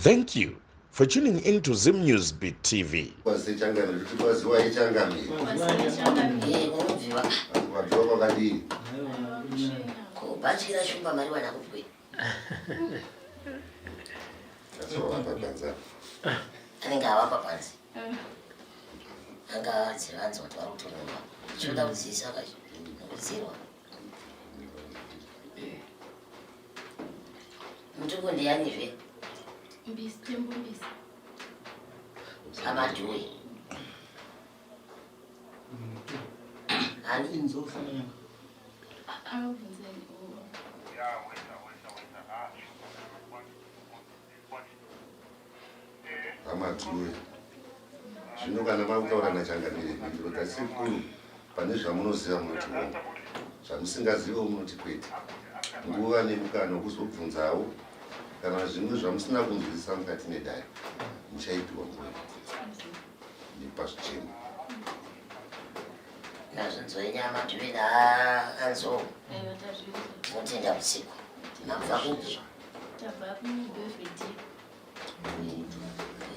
Thank you for tuning in to Zim News Beat TV. Kana zvimwe zvamusina kunzwisisa mukati medare muchaitwa nepazvichena nazvinzoinyama tuvina anzo tinotenda usiku tinabva kupi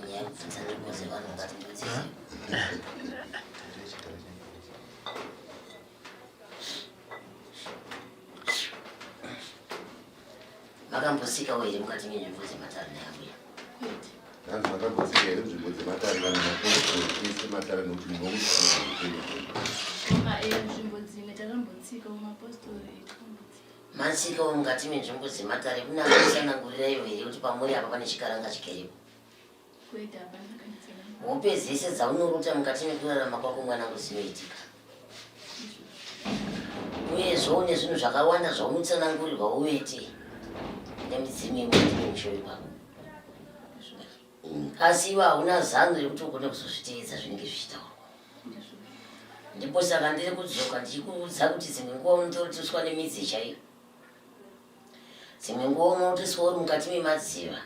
nyaya yekubvunza nzvimbo dzevanhu ngati ndodzisi makambosika here mukati menzvimbo dzematare neambuya anzi makambosika here nzvimbo dzematare kana makoise matare nokuti nzvimbo dzimwe takambotsika mumapostori matsikawo mukati menzvimbo dzematare kuna anosanangurirayo here kuti pamuri apa pane chikaranga chikerepo hope dzese dzaunorota mukati mekurarama kwako mwanangu dzinoitika uyezvo une zvinhu zvakawanda zvaunotsanangurirwa uvete nemidzimu yemushori kwako asi iwe hauna zano rekuti ugone kuzozviteedza zvinenge zvichitaurwa ndipo saka ndiri kudzoka ndichikuudza kuti dzimwe nguva unototiswa nemidzi chaiyo dzimwe nguva unototiswa uri mukati memadziva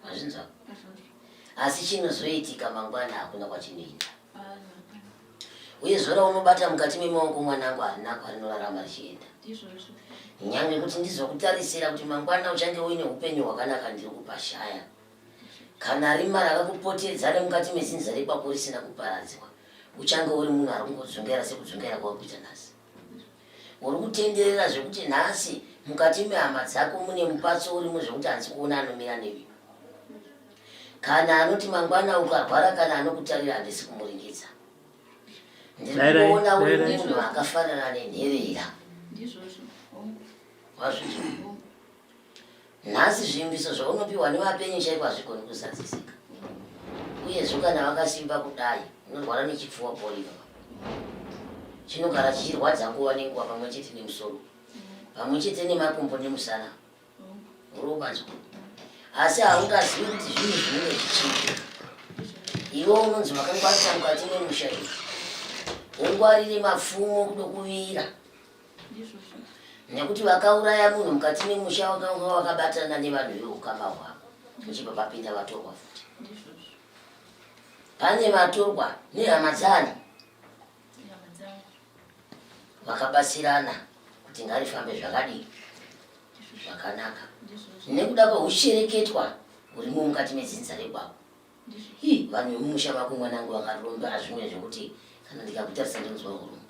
mazvinzwa asi chinozoitika mangwana hakuna kwachinoenda uye zora unobata mukati memaoko mwanangu harina kwarinorarama richienda nyange kuti ndizokutarisira kuti mangwana uchange uine upenyu hwakanaka ndiri kupashaya kana rima rakakupotedza remukati mezinza rekwako risina kuparadzwa uchange uri munhu ari kungodzongera sekudzongera kwakuita nhasi uri kutenderera zvekuti nhasi mukati mehama dzako mune mupatso urimo zvekuti hanzi kuona anomira nevi kana anoti mangwana ukarwara kana anokutarira handisi kumuringidza ndiri kuona uri munhu akafanana nenherera wazvizvo nhasi zvimbiso zvaunopiwa nevapenyu chaiko hazvigoni kuzadzisika uyezvo kana vakasimba kudai unorwara nechipfuwa poliva chinogara chichirwadza nguva nenguva pamwe chete nemusoro pamwe chete nemakumbo nemusana urobanzwa asi haungazivi kuti zvinhu zvinenge zvichiita iwe unonzi wakangwarisa mukati memusha iyi ungwarire mapfumo kudo kuvira nekuti vakauraya munhu mukati memusha wakanga wakabatana nevanhu veukama hwavo muchibva papinda vatorwa futi pane vatorwa nehama dzani vakabatsirana kuti ngarifambe zvakadii zvakanaka nekuda kwehushereketwa hurimo mukati medzinza rekwavo vanhu vemumusha mako mwanangu vakaromba zvimwe zvekuti kana ndikakutarisa ndinozwa kurumba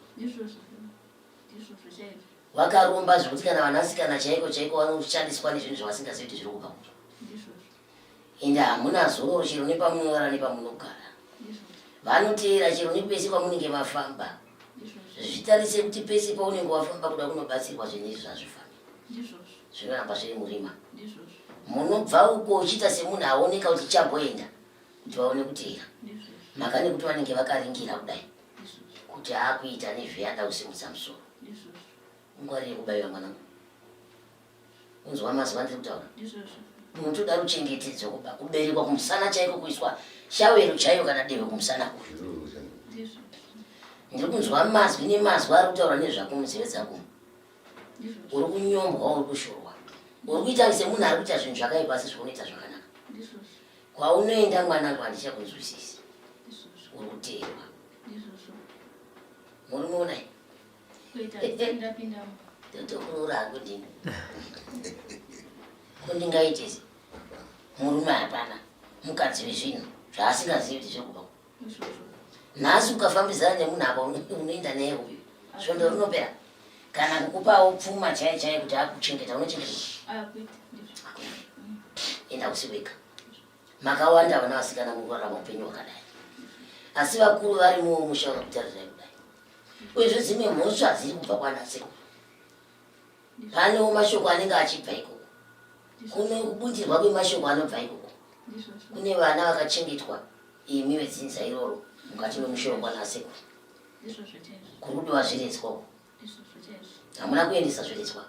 vakaromba zvekuti kana vanasikana chaiko chaiko vanoshandiswa nezvinhu zvavasingazivi kuti zviri kupa kuti ende hamuna zororo chero nepamunorara nepamunogara vanoteera chero nepese pamunenge mafamba zvitarise kuti pese paunenge wafamba kuda kunobatsirwa zvinezvi zvazvifambi zvinoramba zviri murima munobva uko uchiita semunhu aoneka kuti chamboenda kuti vaone kuteera maka nekuti vanenge vakaringira kudai kuti aakuita nezveyada kusimudza musoro ungwarire kubayiwa mwanangu unzwa mazuva ndiri kutaura munhu toda ruchengetedzo kuba kuberekwa kumusana chaiko kuiswa shawero chaiyo kana dehwe kumusana kuyo ndiri kunzwa mazwi nemazwi ari kutaura nezvako munzeve dzako uri kunyombwa uri kushorwa uri kuita semunhu ari kuita zvinhu zvakaipa asi zvaunoita zvakanaka kwaunoenda mwanangu handichakunzwisisi uri kuteerwa muri muonai totokurora kundingaitezi murume hapana mukadzi wezvinhu zvaasingazivi kuti zviri kuba nhasi ukafambidzana nemunhu apa unoenda naye uyu svondo rinopera kana kukupawo pfuma chaiyo chaiyo kuti akuchengeta unochengeta enda kusiweka makawanda vana vasikana mukurarama upenyu hwakadai asi vakuru varimo musha wakakutarirai kudai uyezve dzimwe mhosva dziri kubva kwanasekuru panewo mashoko anenge achibva ikoko kune kubundirwa kwemashoko anobva ikoko kune vana vakachengetwa imi vedzinza iroro mukati memushoro kwanasekuru kuri kudiwa zviretswako hamuna kuendesa zviretswa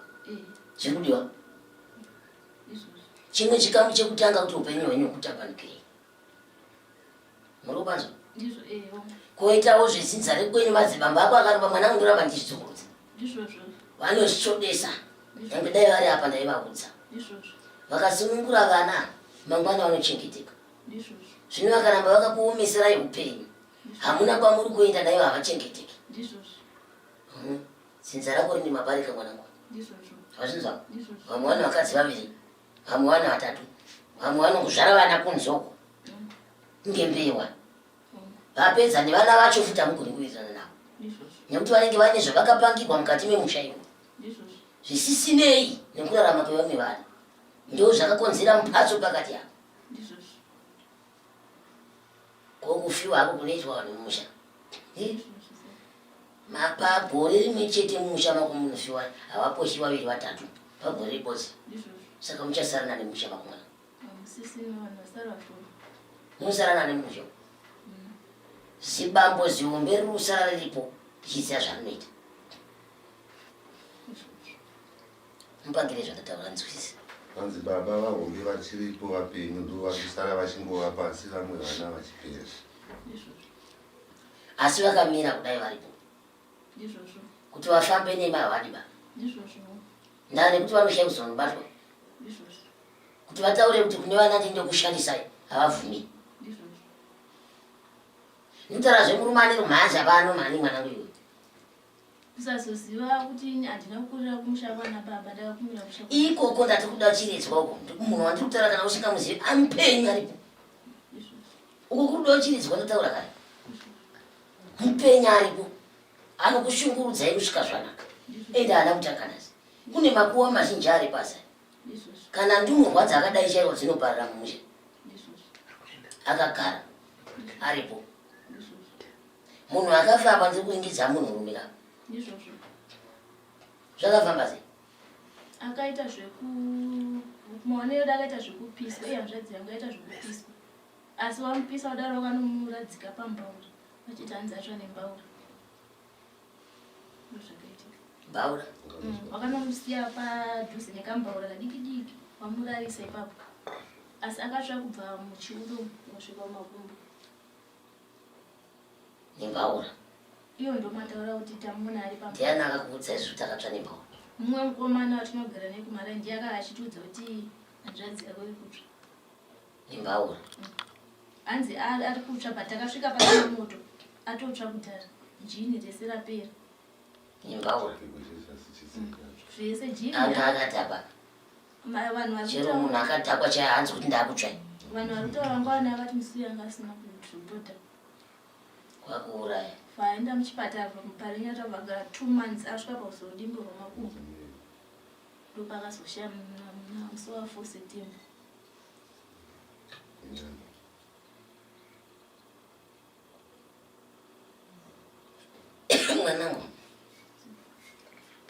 zviri kudiwa chimwe chikamu chekutanga kuti upenyu hwenyu kutambanukirei muri kupanzwa koitawo zvezinza rekwenyu madzibamba ako akarumba mwana undoramba ndichitsungurudza vanozvichodesa nyange dai vari apa ndaivaudza vakasunungura vana mangwana vanochengeteka zvino vakaramba vakakuomeserai upenyu hamuna kwamuri kuenda naivo havachengeteki zinza rako rine mabarika mwanangu hazvinzwa vamwe vana vakadzi vaviri vamwe vana vatatu vamwe vanokuzvara vana kunzoko ngembewa vapedza nevana vacho futi hamugoni kuwirirana navo nekuti vanenge vaine zvavakapangirwa mukati memusha ivo zvisisinei nekurarama kwevamwe vana ndo zvakakonzera mupatso pakati avo kokufiwa hako kunoitwa nemusha pagore rimwe chete mumusha mako munofiwa havaposhi vaviri vatatu pagore ribodzi saka muchasarana nemusha mako mwana munosarana nemusha zibambo zihombe riri kusara riripo richiziva zvarinoita mupangire zvandataura nzwisisa vanzi baba vahombe vachiripo vapenyu ndo vakusara vachingova pasi vamwe vana vachipera asi vakamira kudai varipo kuti vafambe nemavadiba ndane kuti vanoshayiwa nobatwa kuti vataure kuti kune vana ndinde kushandisai havabvumi nitaura zvemurume ane rumhanza pano mani mwanangu iwe kusazoziva kuti handina kukurira kumusha kwana baba ndakakumira musha ikoko ndati kuda chiredzwako munhu wandiri kutaura kana usingamuzivi amupenyu aripo uko kuda uchiridzwa ndotaura kare mupenyu aripo anokushungurudzai kusvika zvanaka ende haana kutakanasi kune makuwa mazhinji ari pasi kana ndumurwa dzakadai chairwa dzinoparira mumusha akagara aripo munhu akafa apa ndiri kuingidza munhu rumira zvakafamba sei akaita maonero akaita zvekupiswa uye hanzvadzi yangu aita zvekupiswa asi wamupisa kudaro vakanomuradzika pambaura vachiti hanzi atsva nembaura mbaura wakanomusiya padhuze nekambaura kadiki diki wamurarisa ipapo asi akatsva kubva muchiuno kusvika kumakumbo nembaura iyo ndo mataura kuti tamuna ari pamwe ndiani akakuudza izvo kuti akatsva nembaura mumwe mukomana watinogara nekumara ndiye aka achitiudza kuti hanzvadzi yako iri kutsva nembaura hanzi ari kutsva patakasvika pane moto atotsva kudhara jini rese rapera nembaura zvese jini anga akadhakwa vanhu chero munhu akadhakwa chaiye hanzi kuti ndakutsvai vanhu vari kutaura ngwana akati musi yanga asina kuzvibhodha kwakuuraya faenda muchipatara parinya tabvagara 2 months asvika pauzodimbo rwamakumbo ndopakazoshaya musi wa4 September mwanangu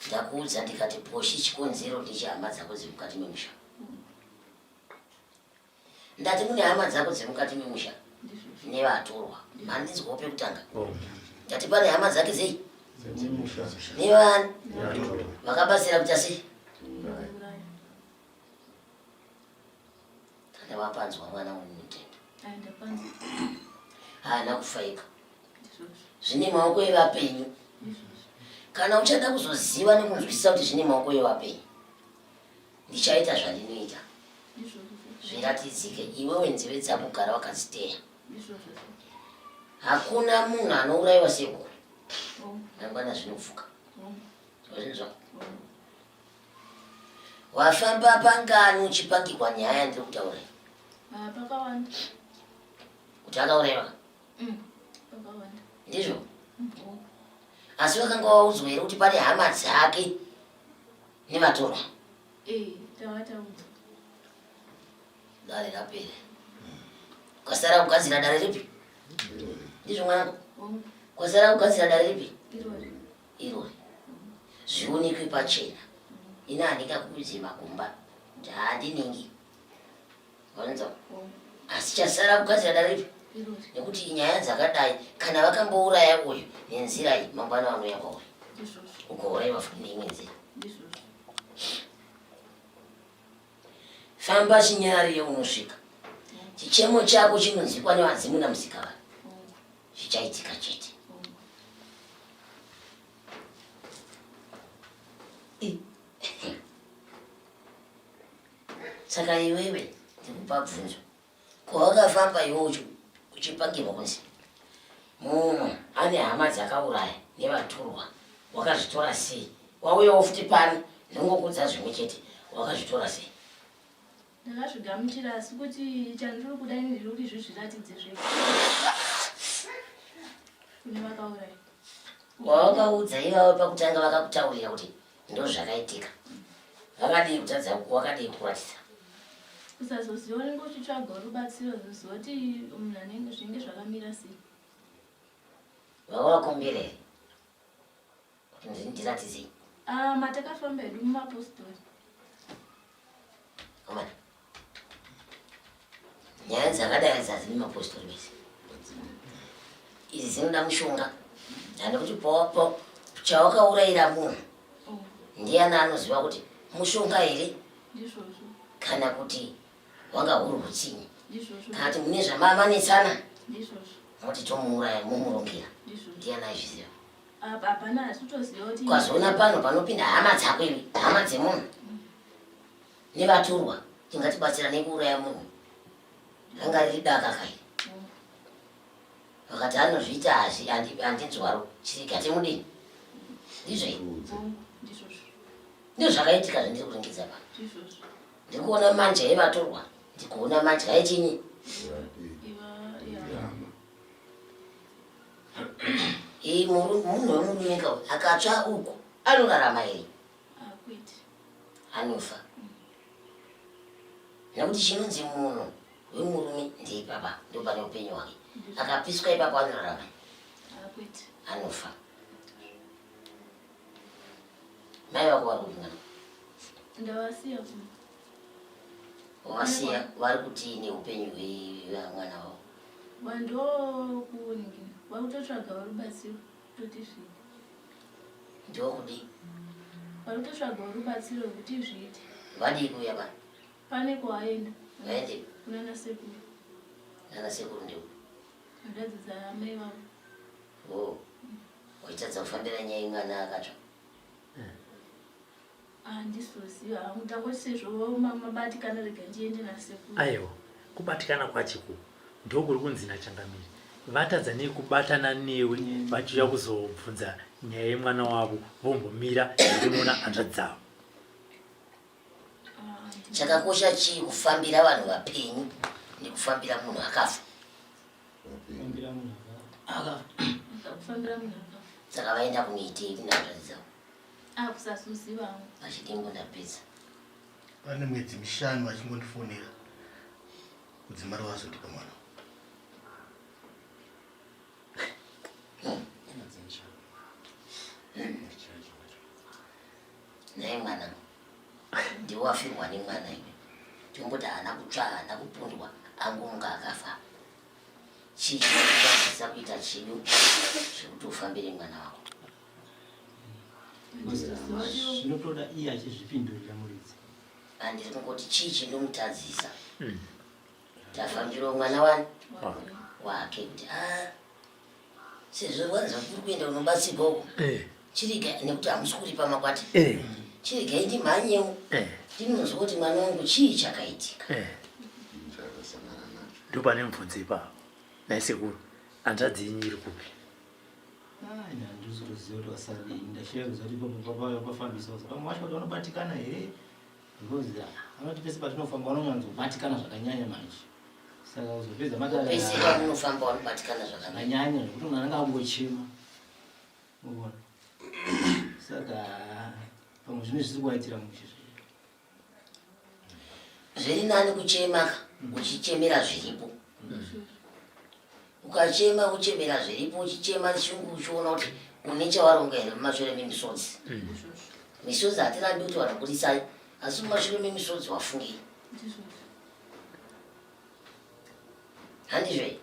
ndakuudza ndikati poshi chikonzero ndechihama dzako dziri mukati memusha ndati mune hama dzako dziri mukati memusha nevatorwa handinzwawo pekutanga ndati pane hama dzake zei nevani vakabasira kuita sei tandavapanzwa mwana mumutendo haana kufaika zvine maoko evapenyu kana uchada kuzoziva nekunzwisisa kuti zvine maoko evapenyu ndichaita zvandinoita zviratidzike iwewe nzeve dzako gara wakadziteya hakuna munhu anourayiwa sekuru nangwana zvinopfuka zvazinzwa wafamba pangano uchipangirwa nyaya ndiri kutaurai Pakawanda. Kuti akauraiwa. Pakawanda. Ndizvo. Asi wakanga waudzwa here kuti pane hama dzake nevatorwa? Tawataudza. Dare rapera. Kwasara kugadzira dare ripi? Ndizvo mwanangu. Kwasara kugadzira dare ripi? Irori. Zvionekwe pachena. Ina andingakuudzi makumba. Handinhingi. Wanza. Asi chasara kugadzira dare ripi? Nekuti nyaya dzakadai kana vakambouraya uyu nenzira iyi mangwana vanouya kwauri. Ukouraiwa futi neimwe nzira. Famba chinyari unosvika. Chichemo chako chinonzikwa nevadzimu namusikavanhu. Zvichaitika chete. Saka iwewe ndikupa bvunzo. Kwawakafamba iwe uchipangirwa kunzi munhu ane hama dzakauraya nevatorwa, wakazvitora sei? Wauyawo futi pano ndingokudza zvimwe chete, wakazvitora sei? Ndakazvigamuchira asi kuti chandiri kuda ndiri kuti zviratidze zvega kune vakauraya. Wawakaudza ivavo pakutanga vakakutaurira kuti ndo zvakaitika, vakadii kutadza wakadii kuratidza? Kusazoziva unenge uchitsvaga rubatsiro zoziva kuti munhu anenge zvinenge zvakamira sei. Vavakumbira here kuti ndiratidzei? Matakafamba hedu mumapostori. Amana nyaya dzakadai hadzina mapostori vese. Idzi dzinoda mushonga. Handikuti pawapo chawakaurayira munhu ndiani anoziva kuti mushonga here kana kuti wanga huri hutsinyi, kana kuti mune zvamamanitsana moti tomuuraya mumurongera. Ndiani aizviziva? Hapana, asi toziva kuti kwazoona pano panopinda hama dzako ivi, hama dzemunhu nevatorwa, tingatibatsira nekuuraya munhu. Ranga riri daka kai. Vakati anozviita handinzwaro chirikati mudini. Ndizvo ndizvo zvakaitika zvandiri kuringidza pano. Ndiri kuona manja evatorwa, ndiri kuona manja echinyi. Munhu wemurume akatsva uku anorarama here? Anofa. Nekuti chinonzi munhu wemurume ndeipapa ndo pane upenyu hwake. Akapiswa ipapo anorarama? Anofa. Mai vako vari kuti mwana? Ndavasiya. Wavasiya vari kuti neupenyu hwemwana wavo? Vandokuningira vakutotsvaga rubatsiro kuti zviite. Ndokudii? Vakutotsvaga rubatsiro kuti zviite. Vadii kuuya pano? Pane kwaenda. Vaende kunana sekuru. Nana sekuru ndio? Handadzi dzamai vavo. Waitadza kufambira nyaya imwana akatsva? Handisizoziva hangu ndangoti sezvo mabatikana rega ndiende nasekuru. Aiwa, kubatikana kwachiko ndokuri kunzi nachangamiri. Vatadza nekubatana newe vachiuya kuzobvunza nyaya yemwana wavo vombomira nekunoona hanzva dzavo. Chakakosha chii kufambira vanhu vapenyu nekufambira munhu akafa? Kufambira munhu akafa. Saka vaenda kunoitei tinazvadzi dzavo? Kusazoziva hangu. Vachidimbo ndapedza. Pane mwedzi 5 vachingondifonera kudzimara vazotipa mwana. Naye mwana ndiwafirwa nemwana iwe. Tomboti haana kutsva, haana kupundwa, angonga akafa. Chii chinokutadzisa kuita chido zvekuti ufambire mwana wako? Zvinotoda iye achizvipindurira muridzi. Handiri kungoti chii chinomutadzisa tafambira mwana wani wake kuti sezvo wanza kuri kuenda unobatsirwa uko chiriga nekuti hamusi kuripa makwati chirigai ndimhanyewo ndinozwa kuti mwana wangu chii chakaitika. Ndo pane mubvunzi ipapo naisekuru hanzvadzi yenyu iri kupi? Handisi kuziva kuti wasadi ndashira kuziva kuti papa yapafambisa pamwe wacho kuti vanobatikana here because vanoti pese patinofamba vanonyanzobatikana zvakanyanya manje. Saka uzopedza madara pesera munofamba wanobatikana zvakanaka. anyanya zvekuti mwana angangochema. Unoona. Saka pamwe zvine zviri kuwaitira muchizvi. Zviri nani kuchema uchichemera zviripo. Ukachema uchemera zviripo uchichema chungu uchiona kuti une chawaronga here mumashure memisodzi. Misodzi hatirambi kuti wanoburisai asi mumashure memisodzi wafungira. Handizve?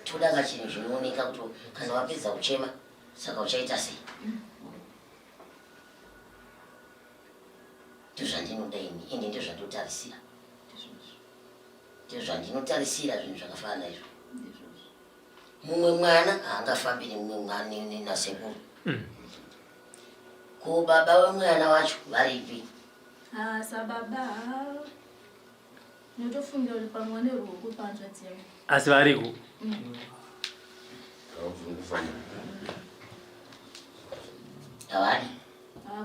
Toda kachinhu zvinooneka kuti kana wapedza kuchema saka uchaita sei. Ndozvandinoda ini ende ndozvandotarisira. Ndozvandinotarisira zvinhu zvakafanana izvo. Mumwe mwana haangafambi nemumwe mwana nasekuru. Ko baba wemwana wacho varipi? Sababa notofungira kuti pamwe neruoko pahanzvadzi yangu. Asi variko. Havari.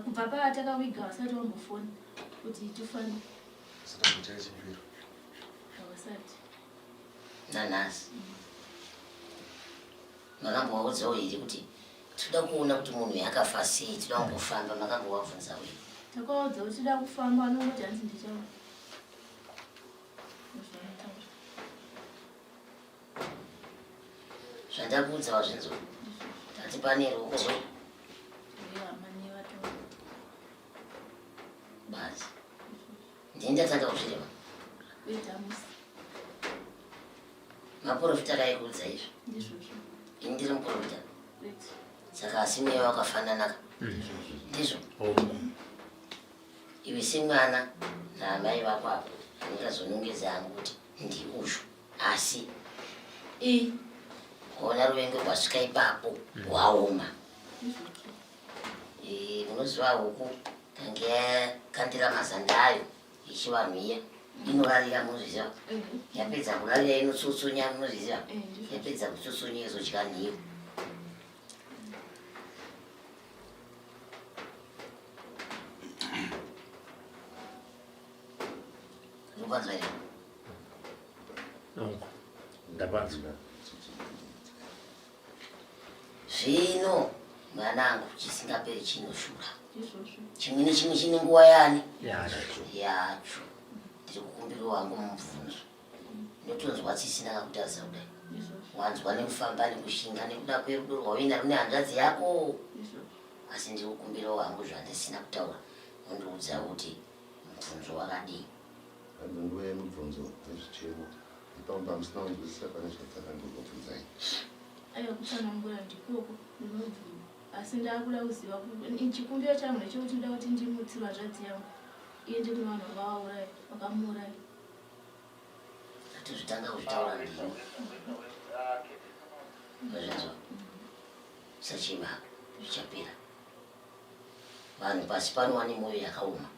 Kubva paatakawiga vasati vambofona kuti tifane. Havasati. Nanhasi. Makambovaudzawo here kuti toda kuona kuti munhu yakafa sei, toda kumbofamba, makambovabvunzawo here. Takaudza kuti toda kufamba anongoti hanzi ndichawa. Zvandakuudza wazvinzwa. Tati pane ruoko rwe. Basi. Ndendatanga kuzvireva. Maprofita akaikuudza izvo. Ini ndiri muprofita. Saka asimeyo wakafananaka. Ndizvo. Iwe semwana naamai vako apo andingazonongedza hangu kuti ndiushu asi kuona ruvengo rwasvika ipapo waoma. Munoziva huku kange yakandira mazanda ayo yechivanhu iya inorarira munozviziva. Yapedza kurarira inotsutsуня munozviziva. Yapedza kutsutsуня izodya nhiyo. Ndakwanzwa here? Ndakwanzwa. Zvino mwanangu chisingaperi chinoshura. Chimwe nechimwe chine nguva yani? Yacho. Ndiri kukumbira wangu mubvunzo. Ndotonzwa tsitsi ndakakutarisa kudai. Wanzwa nekufamba nekushinga nekuda kwerudo rwawina rune hanzvadzi yako. Asi ndiri kukumbira wangu zvandisina kutaura. Undiudza kuti mubvunzo wakadii. Nguva yemubvunzo nezvichemo. Ipamba musina kunzwisisa pane zvatakandokubvunzai. Aiwa kutsanangura ndikoko ndinobvuma. Asi ndakuda kuziva kuti chikumbiro changu ndechekuti ndoda kuti ndimutsire hanzvadzi yangu. Iye ndiri vanhu vakauraya, vakamuuraya. Atozvitanga kuzvitaura ndino. Mazvinzwa. Sachema zvichapera. Vanhu pasi pano vane mwoyo yakaoma.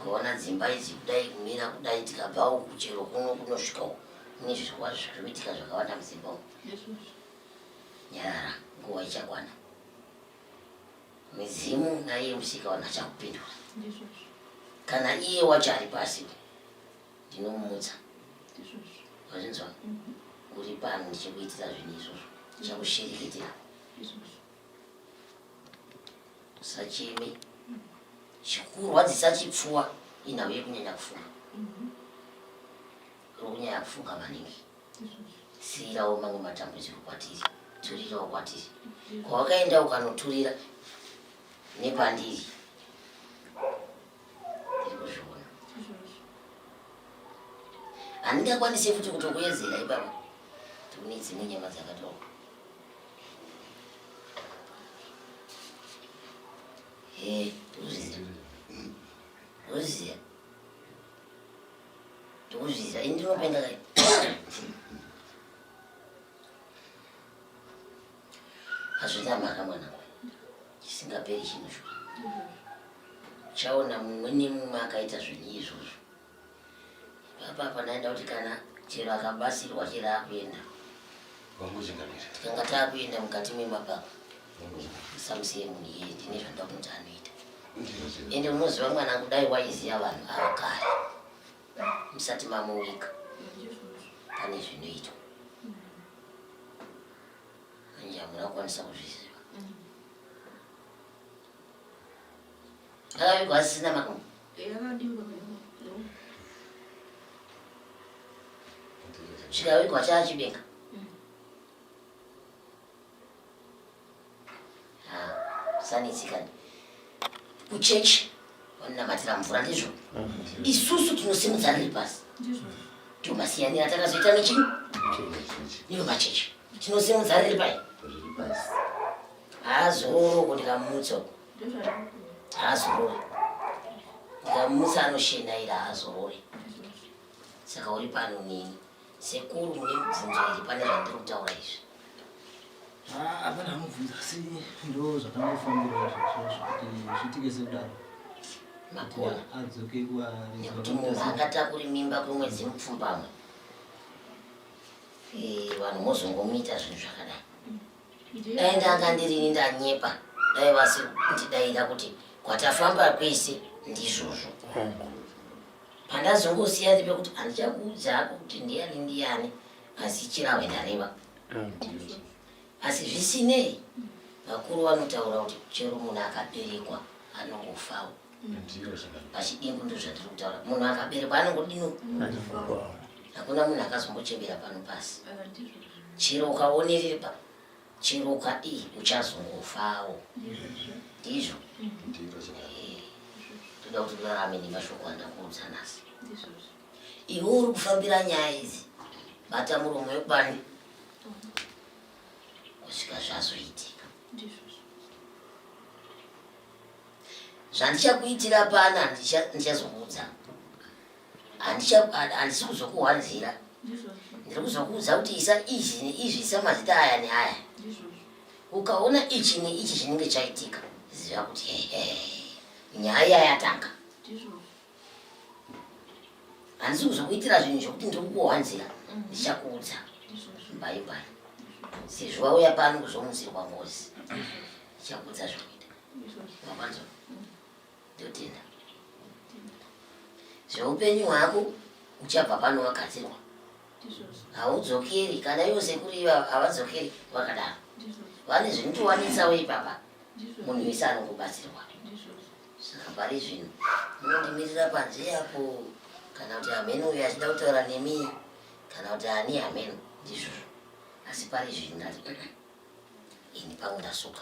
Kuona dzimba idzi kudai kumira kudai tikabva uku chero kuno kunosvika uku. Mune zvikuitika zvakawanda mudzimba umu. Nyarara nguva ichakwana. Midzimu naiye musikawana achakupindura. Kana iye wacho ari pasi ndinomumutsa. Wazvinzwa? Uri pano ndichikuitira zvinhu izvozvo. Ndichakushereketera. Usacheme. Chikurwadzisa chipfuwa inauye kunyanya kufunga. Uri kunyanya kufunga maningi. Siyirawo mamwe matambudziko kwatiri. Turirawo kwatiri. Kwawakaenda ukanoturira nepandiri. Ndiri kuzviona. Handingakwanise futi kutokuyedzera ipapa. Tune dzimwe nyama dzakatoka. Ndozviziva. Ndozviziva. Ini ndinopenda kai. Hazvina mhaka mwanangu. Chisingaperi chinoshura. Chaona mumwe nemumwe akaita zvinhu izvozvo. Papa naenda kuti kana chero akabasirwa chero akuenda. Tikanga taakuenda mukati memapapa. Samusiye munhu iye ndine zvandakuti anoita. Ende unoziva mwanangu dai waiziva vanhu ava kare. musati mamuwika pane zvinoitwa anje munokwanisa kuzviziva. Akavigwa asisina makumbo zvikavigwa chaachibenga sanitsikani kuchechi wanamatira mvura ndizvo isusu tinosimudza riri pasi tomasiyanira takazoita nechini nivo machechi tinosimudza riri pai haazororo ndikamutso haazorori ndikamutsa anoshenaira haazorori saka uri pano nini sekuru mune mubvunzo iri pane zvandiri kutaura izvi hapana mubvunzo asi ndo zvakangofambira kuti zviitike sekudaro makona adzoke nekuti munhu akatakuri mimba kwemwedzi mupfumbamwe vanhu mozongomuita zvinhu zvakadai dai ndanga ndirini ndanyepa dai vasi ndidaida kuti kwatafamba kwese ndizvozvo pandazongosiya ndi pekuti handichakuudza hako kuti ndiyani asi chirahwe ndareva asi zvisinei vakuru vanotaura kuti chero munhu akaberekwa anongofawo pachidingu ndo zvatiri kutaura munhu akaberekwa anongodino hakuna munhu akazombochembera pano pasi chero ukaonerepa chero ukadii uchazongofawo ndizvo toda kuti kurarame nemashoko andakuudza nasi iwe uri kufambira nyaya idzi bata muromo wekubani kusvika zvazoitika zvandichakuitira pana ndichazokuudza handisi kuzokuwanzira ndiri kuzokuudza kuti isa izvi neizvi isa mazita aya neaya ukaona ichi neichi chinenge chaitika ziva kuti nyaya yatanga handisi kuzokuitira zvinhu zvokuti ndiri kukuwanzira ndichakuudza mbaibai sezvo wauya pano kuzomuzirwa ngozi ndichakuudza zvokuita makwanzo ndotenda zveupenyu hwako uchabva pano wagadzirwa haudzokeri kana yose kuri havadzokeri vakadaro vane zvinotowanitsawo ipapa munhu wese anongobatsirwa saka pari zvino munondimirira panze yapo kana kuti hameno uyo achida kutaura nemi kana kuti hani hameno ndizvozvo asi pari zvino ndati ini pangu ndasuka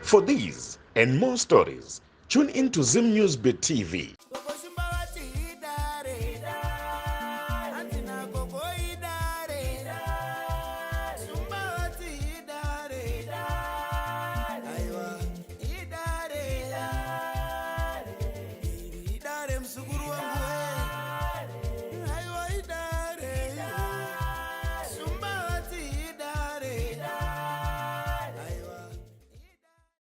For these and more stories, tune in to Zim News Bit TV